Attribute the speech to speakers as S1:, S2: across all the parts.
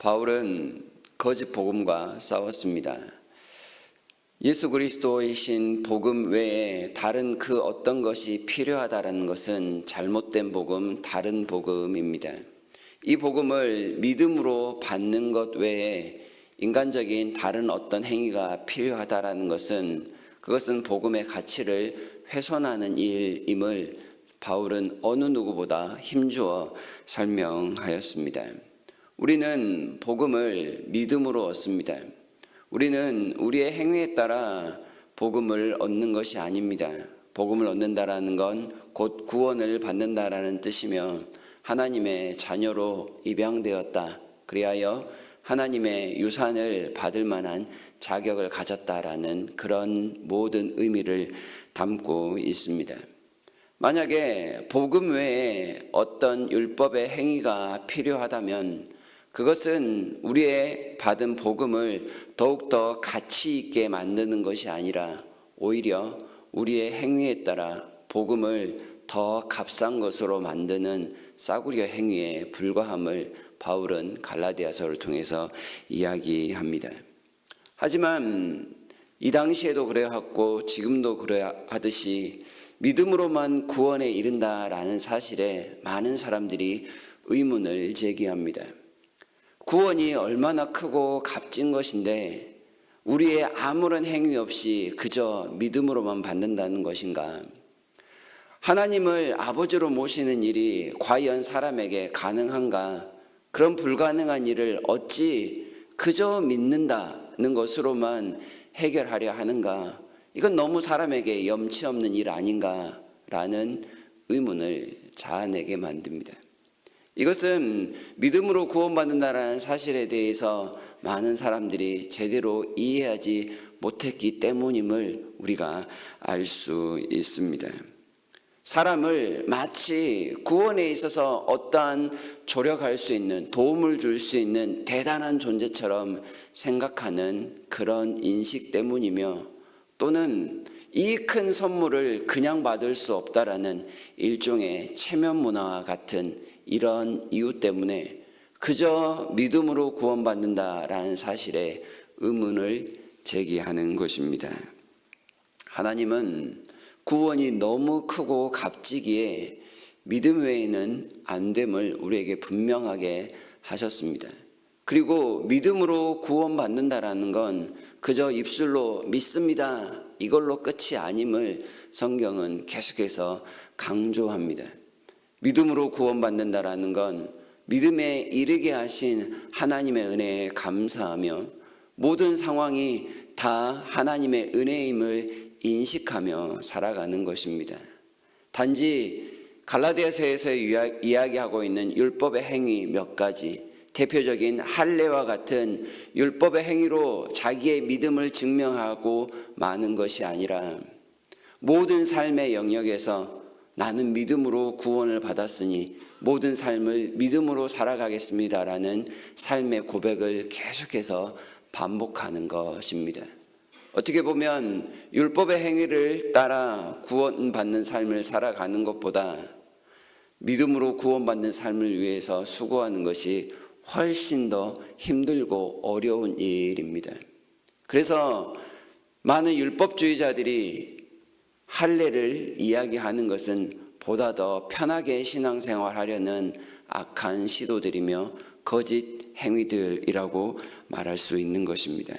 S1: 바울은 거짓 복음과 싸웠습니다. 예수 그리스도이신 복음 외에 다른 그 어떤 것이 필요하다는 것은 잘못된 복음, 다른 복음입니다. 이 복음을 믿음으로 받는 것 외에 인간적인 다른 어떤 행위가 필요하다는 것은 그것은 복음의 가치를 훼손하는 일임을 바울은 어느 누구보다 힘주어 설명하였습니다. 우리는 복음을 믿음으로 얻습니다. 우리는 우리의 행위에 따라 복음을 얻는 것이 아닙니다. 복음을 얻는다라는 건 곧 구원을 받는다라는 뜻이며 하나님의 자녀로 입양되었다. 그리하여 하나님의 유산을 받을 만한 자격을 가졌다라는 그런 모든 의미를 담고 있습니다. 만약에 복음 외에 어떤 율법의 행위가 필요하다면 그것은 우리의 받은 복음을 더욱더 가치 있게 만드는 것이 아니라 오히려 우리의 행위에 따라 복음을 더 값싼 것으로 만드는 싸구려 행위에 불과함을 바울은 갈라디아서를 통해서 이야기합니다. 하지만 이 당시에도 그래왔고 지금도 그래하듯이 믿음으로만 구원에 이른다라는 사실에 많은 사람들이 의문을 제기합니다. 구원이 얼마나 크고 값진 것인데 우리의 아무런 행위 없이 그저 믿음으로만 받는다는 것인가? 하나님을 아버지로 모시는 일이 과연 사람에게 가능한가? 그런 불가능한 일을 어찌 그저 믿는다는 것으로만 해결하려 하는가? 이건 너무 사람에게 염치 없는 일 아닌가라는 의문을 자아내게 만듭니다. 이것은 믿음으로 구원받는다라는 사실에 대해서 많은 사람들이 제대로 이해하지 못했기 때문임을 우리가 알 수 있습니다. 사람을 마치 구원에 있어서 어떠한 조력할 수 있는, 도움을 줄 수 있는 대단한 존재처럼 생각하는 그런 인식 때문이며 또는 이 큰 선물을 그냥 받을 수 없다라는 일종의 체면 문화와 같은 이런 이유 때문에 그저 믿음으로 구원받는다라는 사실에 의문을 제기하는 것입니다. 하나님은 구원이 너무 크고 값지기에 믿음 외에는 안 됨을 우리에게 분명하게 하셨습니다. 그리고 믿음으로 구원받는다라는 건 그저 입술로 믿습니다. 이걸로 끝이 아님을 성경은 계속해서 강조합니다. 믿음으로 구원받는다라는 건 믿음에 이르게 하신 하나님의 은혜에 감사하며 모든 상황이 다 하나님의 은혜임을 인식하며 살아가는 것입니다. 단지 갈라디아서에서 이야기하고 있는 율법의 행위 몇 가지, 대표적인 할례와 같은 율법의 행위로 자기의 믿음을 증명하고 마는 것이 아니라 모든 삶의 영역에서 나는 믿음으로 구원을 받았으니 모든 삶을 믿음으로 살아가겠습니다라는 삶의 고백을 계속해서 반복하는 것입니다. 어떻게 보면 율법의 행위를 따라 구원받는 삶을 살아가는 것보다 믿음으로 구원받는 삶을 위해서 수고하는 것이 훨씬 더 힘들고 어려운 일입니다. 그래서 많은 율법주의자들이 할례를 이야기하는 것은 보다 더 편하게 신앙생활하려는 악한 시도들이며 거짓 행위들이라고 말할 수 있는 것입니다.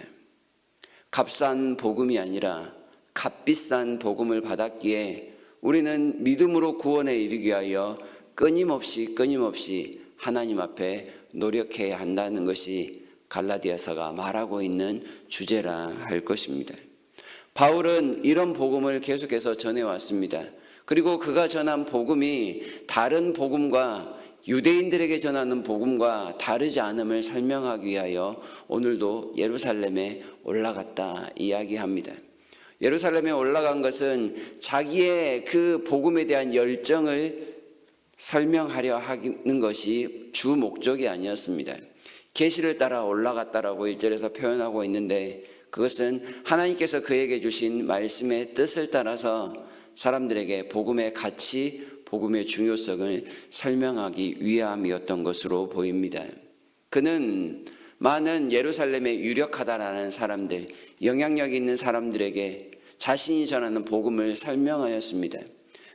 S1: 값싼 복음이 아니라 값비싼 복음을 받았기에 우리는 믿음으로 구원에 이르기 위하여 끊임없이 하나님 앞에 노력해야 한다는 것이 갈라디아서가 말하고 있는 주제라 할 것입니다. 바울은 이런 복음을 계속해서 전해왔습니다. 그리고 그가 전한 복음이 다른 복음과 유대인들에게 전하는 복음과 다르지 않음을 설명하기 위하여 오늘도 예루살렘에 올라갔다 이야기합니다. 예루살렘에 올라간 것은 자기의 그 복음에 대한 열정을 설명하려 하는 것이 주 목적이 아니었습니다. 계시를 따라 올라갔다라고 1절에서 표현하고 있는데 그것은 하나님께서 그에게 주신 말씀의 뜻을 따라서 사람들에게 복음의 가치, 복음의 중요성을 설명하기 위함이었던 것으로 보입니다. 그는 많은 예루살렘에 유력하다라는 사람들, 영향력 있는 사람들에게 자신이 전하는 복음을 설명하였습니다.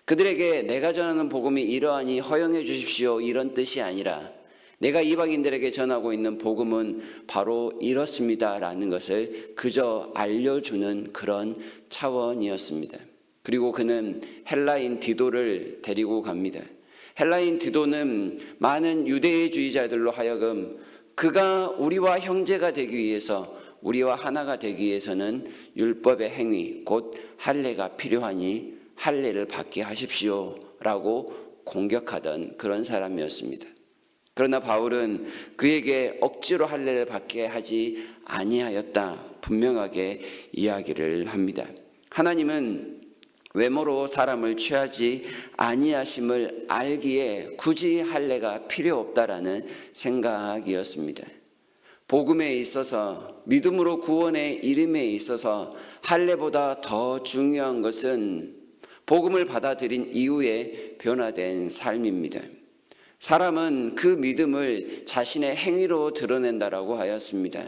S1: 그들에게 내가 전하는 복음이 이러하니 허용해 주십시오, 이런 뜻이 아니라 내가 이방인들에게 전하고 있는 복음은 바로 이렇습니다라는 것을 그저 알려주는 그런 차원이었습니다. 그리고 그는 헬라인 디도를 데리고 갑니다. 헬라인 디도는 많은 유대주의자들로 하여금 그가 우리와 형제가 되기 위해서, 우리와 하나가 되기 위해서는 율법의 행위, 곧 할례가 필요하니 할례를 받게 하십시오라고 공격하던 그런 사람이었습니다. 그러나 바울은 그에게 억지로 할례를 받게 하지 아니하였다, 분명하게 이야기를 합니다. 하나님은 외모로 사람을 취하지 아니하심을 알기에 굳이 할례가 필요 없다라는 생각이었습니다. 복음에 있어서, 믿음으로 구원의 이름에 있어서 할례보다 더 중요한 것은 복음을 받아들인 이후에 변화된 삶입니다. 사람은 그 믿음을 자신의 행위로 드러낸다라고 하였습니다.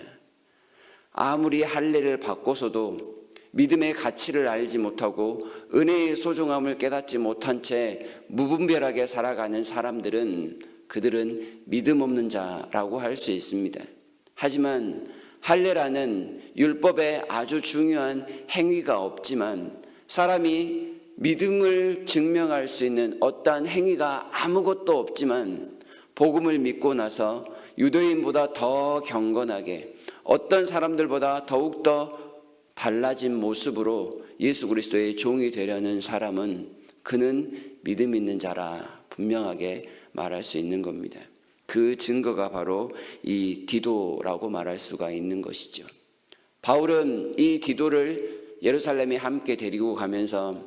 S1: 아무리 할례를 받고서도 믿음의 가치를 알지 못하고 은혜의 소중함을 깨닫지 못한 채 무분별하게 살아가는 사람들은, 그들은 믿음 없는 자라고 할 수 있습니다. 하지만 할례라는 율법에 아주 중요한 행위가 없지만 사람이 믿음을 증명할 수 있는 어떠한 행위가 아무것도 없지만 복음을 믿고 나서 유대인보다 더 경건하게, 어떤 사람들보다 더욱더 달라진 모습으로 예수 그리스도의 종이 되려는 사람은 그는 믿음 있는 자라 분명하게 말할 수 있는 겁니다. 그 증거가 바로 이 디도라고 말할 수가 있는 것이죠. 바울은 이 디도를 예루살렘에 함께 데리고 가면서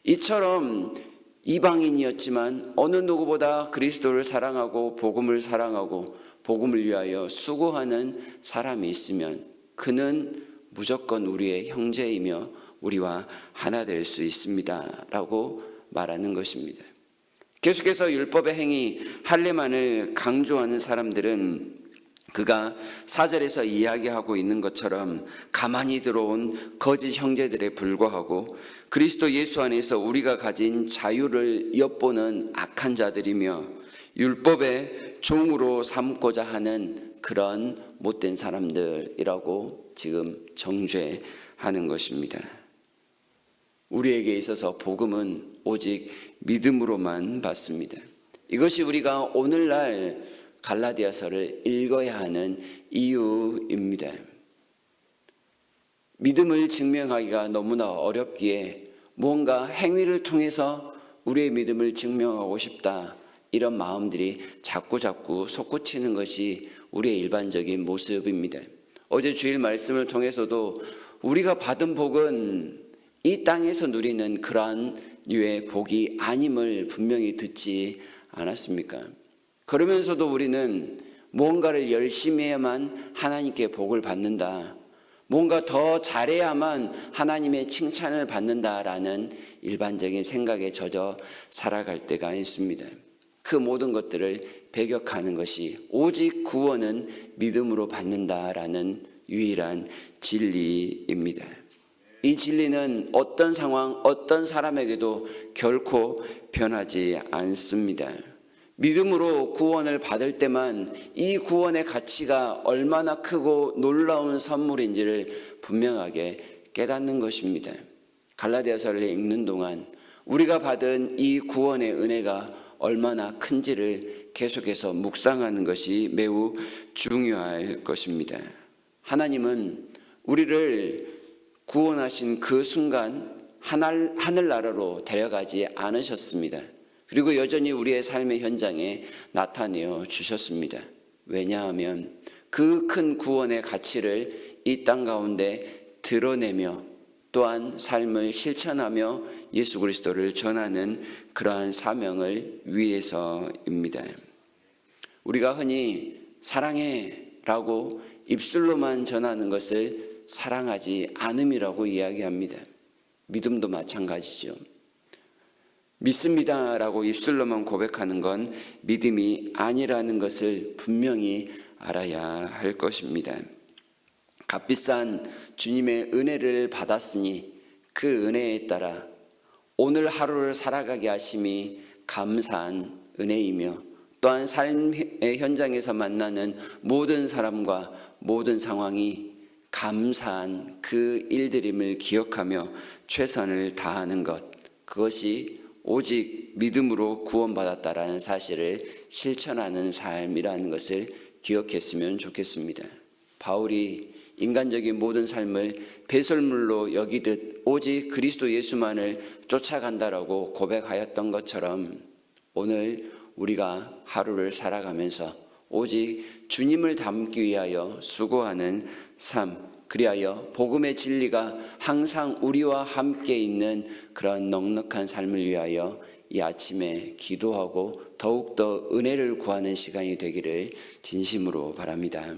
S1: 이처럼 이방인이었지만 어느 누구보다 그리스도를 사랑하고 복음을 사랑하고 복음을 위하여 수고하는 사람이 있으면 그는 무조건 우리의 형제이며 우리와 하나 될 수 있습니다 라고 말하는 것입니다. 계속해서 율법의 행위 할례만을 강조하는 사람들은 그가 4절에서 이야기하고 있는 것처럼 가만히 들어온 거짓 형제들에 불과하고 그리스도 예수 안에서 우리가 가진 자유를 엿보는 악한 자들이며 율법의 종으로 삼고자 하는 그런 못된 사람들이라고 지금 정죄하는 것입니다. 우리에게 있어서 복음은 오직 믿음으로만 받습니다. 이것이 우리가 오늘날 갈라디아서를 읽어야 하는 이유입니다. 믿음을 증명하기가 너무나 어렵기에 무언가 행위를 통해서 우리의 믿음을 증명하고 싶다, 이런 마음들이 자꾸 솟구치는 것이 우리의 일반적인 모습입니다. 어제 주일 말씀을 통해서도 우리가 받은 복은 이 땅에서 누리는 그러한 류의 복이 아님을 분명히 듣지 않았습니까? 그러면서도 우리는 무언가를 열심히 해야만 하나님께 복을 받는다, 뭔가 더 잘해야만 하나님의 칭찬을 받는다라는 일반적인 생각에 젖어 살아갈 때가 있습니다. 그 모든 것들을 배격하는 것이 오직 구원은 믿음으로 받는다라는 유일한 진리입니다. 이 진리는 어떤 상황, 어떤 사람에게도 결코 변하지 않습니다. 믿음으로 구원을 받을 때만 이 구원의 가치가 얼마나 크고 놀라운 선물인지를 분명하게 깨닫는 것입니다. 갈라디아서를 읽는 동안 우리가 받은 이 구원의 은혜가 얼마나 큰지를 계속해서 묵상하는 것이 매우 중요할 것입니다. 하나님은 우리를 구원하신 그 순간 하늘나라로 데려가지 않으셨습니다. 그리고 여전히 우리의 삶의 현장에 나타내어 주셨습니다. 왜냐하면 그 큰 구원의 가치를 이 땅 가운데 드러내며 또한 삶을 실천하며 예수 그리스도를 전하는 그러한 사명을 위해서입니다. 우리가 흔히 사랑해 라고 입술로만 전하는 것을 사랑하지 않음이라고 이야기합니다. 믿음도 마찬가지죠. 믿습니다 라고 입술로만 고백하는 건 믿음이 아니라는 것을 분명히 알아야 할 것입니다. 값비싼 주님의 은혜를 받았으니 그 은혜에 따라 오늘 하루를 살아가게 하심이 감사한 은혜이며, 또한 삶의 현장에서 만나는 모든 사람과 모든 상황이 감사한 그 일들임을 기억하며 최선을 다하는 것, 그것이 오직 믿음으로 구원받았다라는 사실을 실천하는 삶이라는 것을 기억했으면 좋겠습니다. 바울이 인간적인 모든 삶을 배설물로 여기듯 오직 그리스도 예수만을 쫓아간다라고 고백하였던 것처럼, 오늘 우리가 하루를 살아가면서 오직 주님을 닮기 위하여 수고하는 삶, 그리하여 복음의 진리가 항상 우리와 함께 있는 그런 넉넉한 삶을 위하여 이 아침에 기도하고 더욱더 은혜를 구하는 시간이 되기를 진심으로 바랍니다.